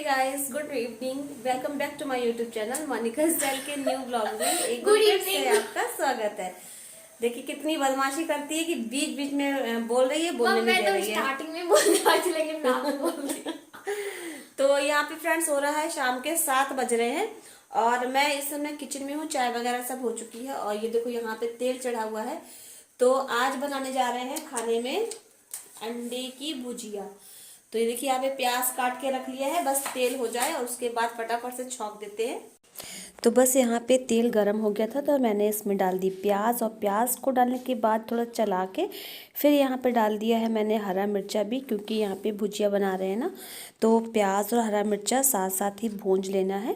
Guys, good evening. Welcome back to my YouTube channel Monika style के new blog में एक good बार से evening. आपका स्वागत है। देखिए कितनी बदमाशी करती है कि बीच बीच में बोल रही है, बोलने नहीं मैं दे तो रही है। स्टार्टिंग में बोलने वाली थी लेकिन मैं आपको बोल रही हूँ। तो यहाँ पे फ्रेंड्स हो रहा है शाम के 7 बज रहे हैं और मैं इस समय किचन में हूँ। चाय वगैरह सब हो चुकी है और ये देखो यहाँ पे तेल चढ़ा हुआ है। तो आज बनाने जा रहे हैं खाने में अंडे की भुजिया। तो ये देखिए यहाँ पे प्याज काट के रख लिया है, बस तेल हो जाए और उसके बाद फटाफट से छौंक देते हैं। तो बस यहाँ पे तेल गरम हो गया था तो मैंने इसमें डाल दी प्याज और प्याज को डालने के बाद थोड़ा चला के फिर यहाँ पे डाल दिया है मैंने हरा मिर्चा भी, क्योंकि यहाँ पे भुजिया बना रहे हैं ना, तो प्याज और हरा मिर्चा साथ साथ ही भूंज लेना है।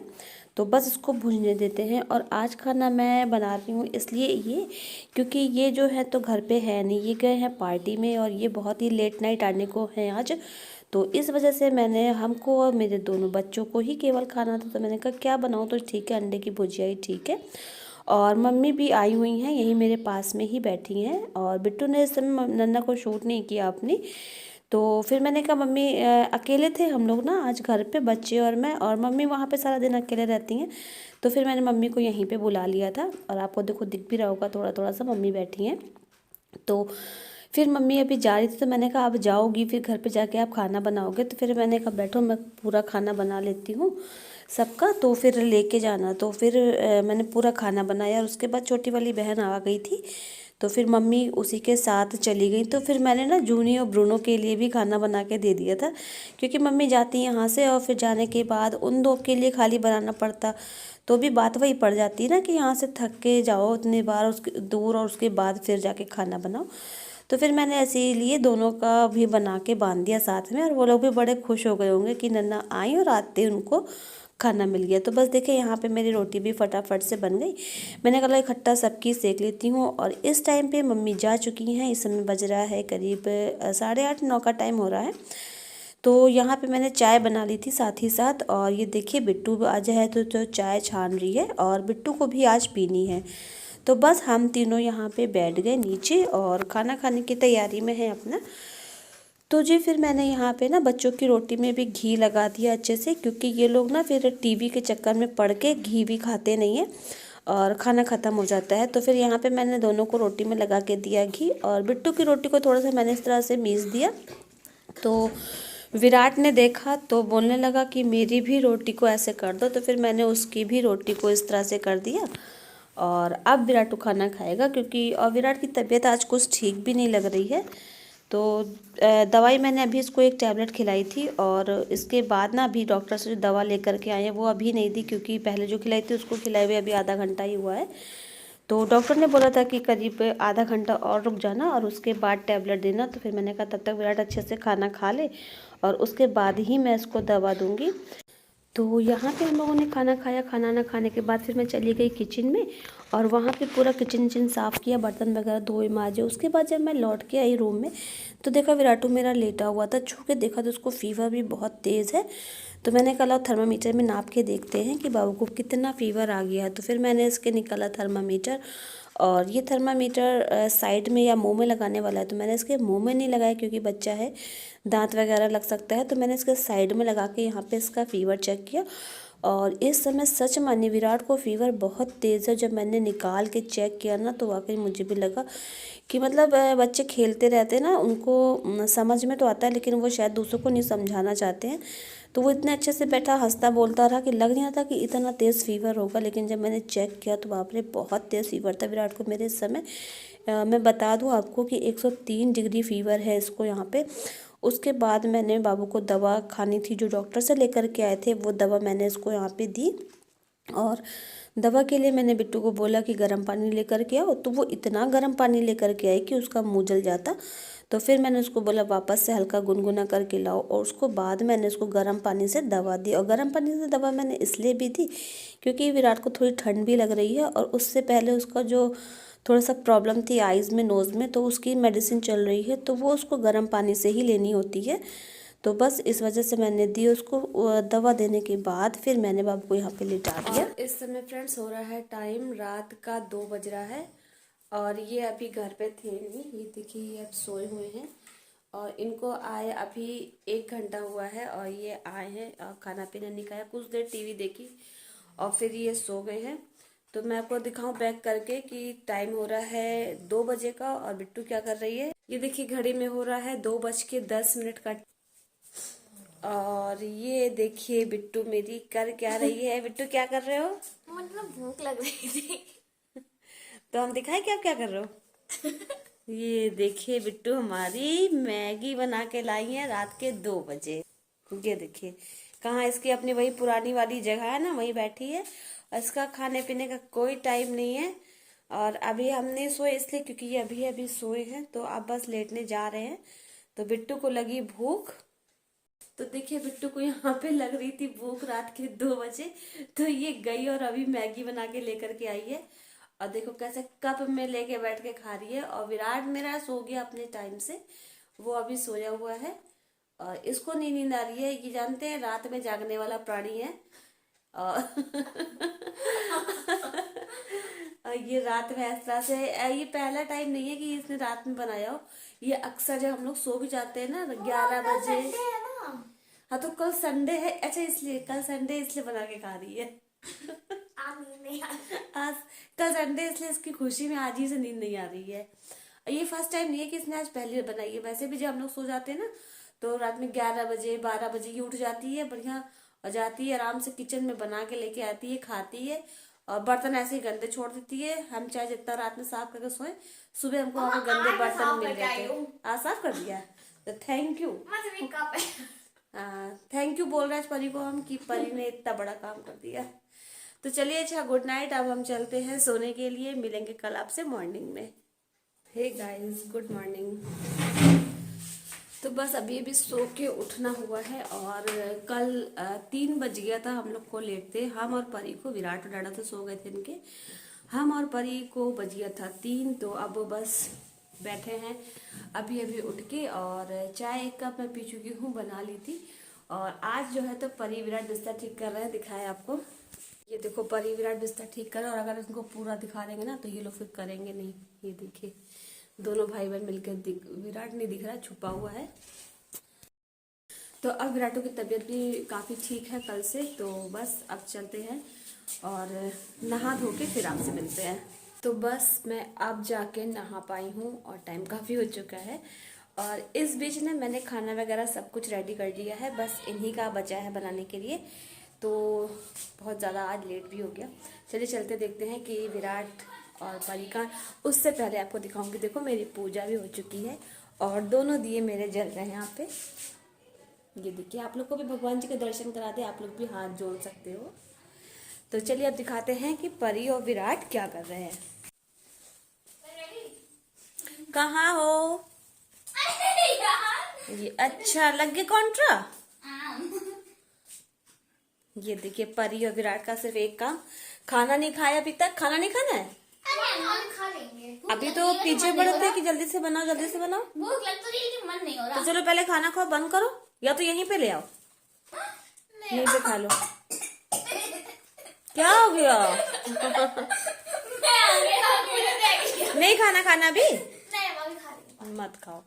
तो बस इसको भूनने देते हैं। और आज खाना मैं बना रही हूँ इसलिए ये, क्योंकि ये जो है तो घर पे है नहीं, ये गए हैं पार्टी में और ये बहुत ही लेट नाइट आने को हैं आज। तो इस वजह से मैंने हमको और मेरे दोनों बच्चों को ही केवल खाना था, तो मैंने कहा क्या बनाऊँ, तो ठीक है अंडे की भुजिया ही ठीक है। और मम्मी भी आई हुई हैं, यही मेरे पास में ही बैठी हैं। और बिट्टू ने इस समय नन्ना को शूट नहीं किया अपनी। तो फिर मैंने कहा मम्मी अकेले थे हम लोग ना आज घर पे, बच्चे और मैं, और मम्मी वहाँ पे सारा दिन अकेले रहती हैं। तो फिर मैंने मम्मी को यहीं पे बुला लिया था और आपको देखो दिख भी रहा होगा थोड़ा थोड़ा सा मम्मी बैठी हैं। तो फिर मम्मी अभी जा रही थी तो मैंने कहा अब जाओगी फिर घर पे जाके आप खाना बनाओगे, तो फिर मैंने कहा बैठो मैं पूरा खाना बना लेती हूँ सबका, तो फिर लेके जाना। तो फिर मैंने पूरा खाना बनाया और उसके बाद छोटी वाली बहन आ गई थी तो फिर मम्मी उसी के साथ चली गई। तो फिर मैंने ना जूनी और ब्रूनो के लिए भी खाना बना के दे दिया था, क्योंकि मम्मी जाती यहाँ से और फिर जाने के बाद उन दो के लिए खाली बनाना पड़ता। तो भी बात वही पड़ जाती है ना कि यहाँ से थक के जाओ उतनी बार उसके दूर और उसके बाद फिर जाके खाना बनाओ। तो फिर मैंने ऐसे ही लिए दोनों का भी बना के बांध दिया साथ में, और वो लोग भी बड़े खुश हो गए होंगे कि नन्ना आई और आते उनको खाना मिल गया। तो बस देखिए यहाँ पे मेरी रोटी भी फटाफट से बन गई। मैंने कहा इकट्ठा सबकी सेक लेती हूँ। और इस टाइम पे मम्मी जा चुकी हैं, इस समय बज रहा है करीब 8:30-9 का टाइम हो रहा है। तो यहाँ पे मैंने चाय बना ली थी साथ ही साथ। और ये देखिए बिट्टू आज है तो चाय छान रही है और बिट्टू को भी आज पीनी है। तो बस हम तीनों यहाँ पे बैठ गए नीचे और खाना खाने की तैयारी में है अपना। तो जी फिर मैंने यहाँ पे ना बच्चों की रोटी में भी घी लगा दिया अच्छे से, क्योंकि ये लोग ना फिर टीवी के चक्कर में पड़ के घी भी खाते नहीं हैं और खाना ख़त्म हो जाता है। तो फिर यहाँ पे मैंने दोनों को रोटी में लगा के दिया घी, और बिट्टू की रोटी को थोड़ा सा मैंने इस तरह से मीस दिया। तो विराट ने देखा तो बोलने लगा कि मेरी भी रोटी को ऐसे कर दो, तो फिर मैंने उसकी भी रोटी को इस तरह से कर दिया। और अब विराट खाना खाएगा, क्योंकि और विराट की तबीयत आज कुछ ठीक भी नहीं लग रही है। तो दवाई मैंने अभी इसको एक टैबलेट खिलाई थी और इसके बाद ना अभी डॉक्टर से जो दवा लेकर के आए हैं वो अभी नहीं दी, क्योंकि पहले जो खिलाई थी उसको खिलाए हुए अभी आधा घंटा ही हुआ है। तो डॉक्टर ने बोला था कि करीब आधा घंटा और रुक जाना और उसके बाद टैबलेट देना। तो फिर मैंने कहा तब तक विराट अच्छे से खाना खा ले और उसके बाद ही मैं इसको दवा दूंगी। तो यहाँ पे हम लोगों ने खाना खाया। खाना ना खाने के बाद फिर मैं चली गई किचन में और वहाँ पे पूरा किचन विचन साफ़ किया, बर्तन वगैरह धोए माजे। उसके बाद जब मैं लौट के आई रूम में तो देखा विराटू मेरा लेटा हुआ था। छू के देखा तो उसको फीवर भी बहुत तेज़ है। तो मैंने कहा थर्मामीटर में नाप के देखते हैं कि बाबू को कितना फ़ीवर आ गया है। तो फिर मैंने इसके निकाला थर्मामीटर, और ये थर्मामीटर साइड में या मुंह में लगाने वाला है, तो मैंने इसके मुंह में नहीं लगाया क्योंकि बच्चा है, दांत वगैरह लग सकता है। तो मैंने इसके साइड में लगा के यहाँ पे इसका फ़ीवर चेक किया। और इस समय सच मानिए विराट को फ़ीवर बहुत तेज़ है। जब मैंने निकाल के चेक किया ना तो वाकई मुझे भी लगा कि मतलब बच्चे खेलते रहते हैं ना, उनको समझ में तो आता है लेकिन वो शायद दूसरों को नहीं समझाना चाहते हैं। तो वो इतने अच्छे से बैठा हंसता बोलता रहा कि लग नहीं रहा था कि इतना तेज़ फीवर होगा। लेकिन जब मैंने चेक किया तो बाप रे बहुत तेज़ फीवर था विराट को मेरे इस समय। मैं बता दूं आपको कि 103 डिग्री फीवर है इसको यहाँ पे। उसके बाद मैंने बाबू को दवा खानी थी जो डॉक्टर से लेकर के आए थे, वो दवा मैंने इसको यहाँ पे दी। और दवा के लिए मैंने बिट्टू को बोला कि गर्म पानी लेकर के आओ, तो वो इतना गर्म पानी लेकर के आई कि उसका मुंह जल जाता। तो फिर मैंने उसको बोला वापस से हल्का गुनगुना करके लाओ, और उसको बाद मैंने उसको गर्म पानी से दवा दी। और गर्म पानी से दवा मैंने इसलिए भी दी क्योंकि विराट को थोड़ी ठंड भी लग रही है और उससे पहले उसका जो थोड़ा सा प्रॉब्लम थी आइज़ में नोज़ में, तो उसकी मेडिसिन चल रही है, तो वो उसको गर्म पानी से ही लेनी होती है। तो बस इस वजह से मैंने दी उसको। दवा देने के बाद फिर मैंने बाबू को यहाँ पे लिटा दिया। और इस समय फ्रेंड्स हो रहा है टाइम रात का 2 बज रहा है और ये अभी घर पे थे नहीं, ये देखिए ये अब सोए हुए हैं। और इनको आए अभी 1 घंटा हुआ है और ये आए हैं और खाना पीना नहीं खाया, कुछ देर टीवी देखी और फिर ये सो गए हैं। तो मैं आपको दिखाऊं बैक करके कि टाइम हो रहा है 2 बजे का और बिट्टू क्या कर रही है। ये देखिए घड़ी में हो रहा है 2:10 का। और ये देखिए बिट्टू मेरी कर क्या रही है। बिट्टू क्या कर रहे हो? मतलब भूख लग रही थी। तो हम दिखाएं कि आप क्या कर रहे हो। ये देखिए बिट्टू हमारी मैगी बना के लाई है रात के 2 बजे। ये देखिए कहाँ इसकी अपनी वही पुरानी वाली जगह है ना, वही बैठी है और इसका खाने पीने का कोई टाइम नहीं है। और अभी हमने सोए इसलिए क्योंकि ये अभी अभी सोए हैं, तो अब बस लेटने जा रहे हैं। तो बिट्टू को लगी भूख, तो देखिए बिट्टू को यहाँ पे लग रही थी भूख रात के 2 बजे, तो ये गई और अभी मैगी बना के लेकर के आई है। और देखो कैसे कप में लेके बैठ के खा रही है। और विराट मेरा सो गया अपने टाइम से, वो अभी सोया हुआ है और इसको नींद आ रही है। ये जानते हैं रात में जागने वाला प्राणी है। और और ये रात में इस तरह से, ये पहला टाइम नहीं है कि इसने रात में बनाया हो। ये अक्सर जब हम लोग सो भी जाते हैं ना 11 बजे। हाँ तो कल संडे है, अच्छा इसलिए कल संडे इसलिए बना के खा रही है। आज कल संडे इसलिए इसकी खुशी में आज ही से नींद नहीं आ रही है। ये फर्स्ट टाइम नहीं है कि इसने आज पहले बनाई है। वैसे भी जब हम लोग सो जाते हैं ना तो रात में 11 बजे 12 बजे ये उठ जाती है बढ़िया और जाती है आराम से किचन में बना के लेके आती है, खाती है और बर्तन ऐसे ही गंदे छोड़ देती है। हम चाहे जितना रात में साफ करके सोए, सुबह हमको वहां पे गंदे बर्तन मिल गए थे। आज साफ कर दिया तो थैंक यू। थैंक यू बोल रहे हैं परी को हम कि परी ने इतना बड़ा काम कर दिया। तो चलिए अच्छा गुड नाइट, अब हम चलते हैं सोने के लिए। मिलेंगे कल आपसे मॉर्निंग में। Hey guys good morning. तो बस अभी अभी सो के उठना हुआ है और कल 3 बज गया था हम लोग को लेटते, हम और परी को। विराट और डाडा तो सो गए थे इनके, हम और परी को बज गया था 3। तो अब बस बैठे हैं अभी अभी उठ के और चाय 1 कप मैं पी चुकी हूँ, बना ली थी। और आज जो है तो परी विराट बिस्तर ठीक कर रहे हैं, दिखाए आपको। ये देखो परी विराट बिस्तर ठीक कर रहे हैं और अगर इनको पूरा दिखा देंगे ना तो ये लोग फिर करेंगे नहीं। ये देखिए दोनों भाई बहन मिलकर विराट नहीं दिख रहा, छुपा हुआ है। तो अब विराटों की तबीयत भी काफ़ी ठीक है कल से। तो बस अब चलते हैं और नहा धो के फिर आपसे मिलते हैं। तो बस मैं अब जाके नहा पाई हूँ और टाइम काफ़ी हो चुका है। और इस बीच में मैंने खाना वगैरह सब कुछ रेडी कर लिया है, बस इन्हीं का बचा है बनाने के लिए। तो बहुत ज़्यादा आज लेट भी हो गया। चलिए चलते देखते हैं कि विराट और परी का। उससे पहले आपको दिखाऊंगी, देखो मेरी पूजा भी हो चुकी है और दोनों दिए मेरे जल रहे हैं यहाँ पे। ये देखिए आप लोग को भी भगवान जी के दर्शन करा दे, आप लोग भी हाथ जोड़ सकते हो। तो चलिए अब दिखाते हैं कि परी और विराट क्या कर रहे हैं। कहाँ हो? ये अच्छा लग गया कॉन्ट्रा। ये देखिए परी और विराट का सिर्फ एक काम, खाना नहीं खाया अभी तक। खाना नहीं खाना है खा लेंगे। अभी तो पीछे पड़े थे कि जल्दी से बनाओ जल्दी से बनाओ। भूख लग तो रही है लेकिन मन नहीं हो रहा। तो चलो पहले खाना खाओ, बंद करो या तो यहीं पे ले आओ, यहीं पे खा लो। क्या हो गया? नहीं खाना, खाना भी मत खाओ।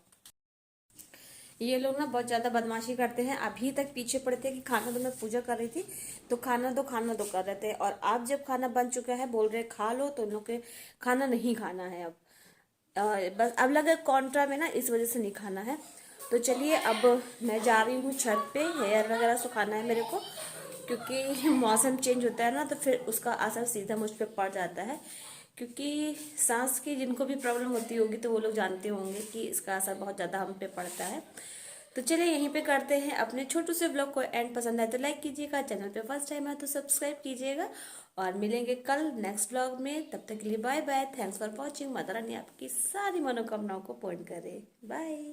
ये लोग ना बहुत ज्यादा बदमाशी करते हैं। अभी तक पीछे पड़े थे कि खाना दो, मैं पूजा कर रही थी तो खाना दो कर रहे थे। और अब जब खाना बन चुका है बोल रहे खा लो, तो उन लोग के खाना नहीं खाना है अब। बस अब लगा कॉन्ट्रा में ना, इस वजह से नहीं खाना है। तो चलिए अब मैं जा रही हूँ छत पे, हेयर वगैरह सुखाना है मेरे को, क्योंकि मौसम चेंज होता है ना तो फिर उसका असर सीधा मुझ पर पड़ जाता है। क्योंकि सांस की जिनको भी प्रॉब्लम होती होगी तो वो लोग जानते होंगे कि इसका असर बहुत ज़्यादा हम पे पड़ता है। तो चलिए यहीं पे करते हैं अपने छोटे से ब्लॉग को एंड। पसंद आए तो लाइक कीजिएगा, चैनल पे फर्स्ट टाइम है तो सब्सक्राइब कीजिएगा और मिलेंगे कल नेक्स्ट ब्लॉग में। तब तक के लिए bye bye, thanks for watching. Mata Rani आपकी सारी मनोकामनाओं को पूर्ण करे। बाय।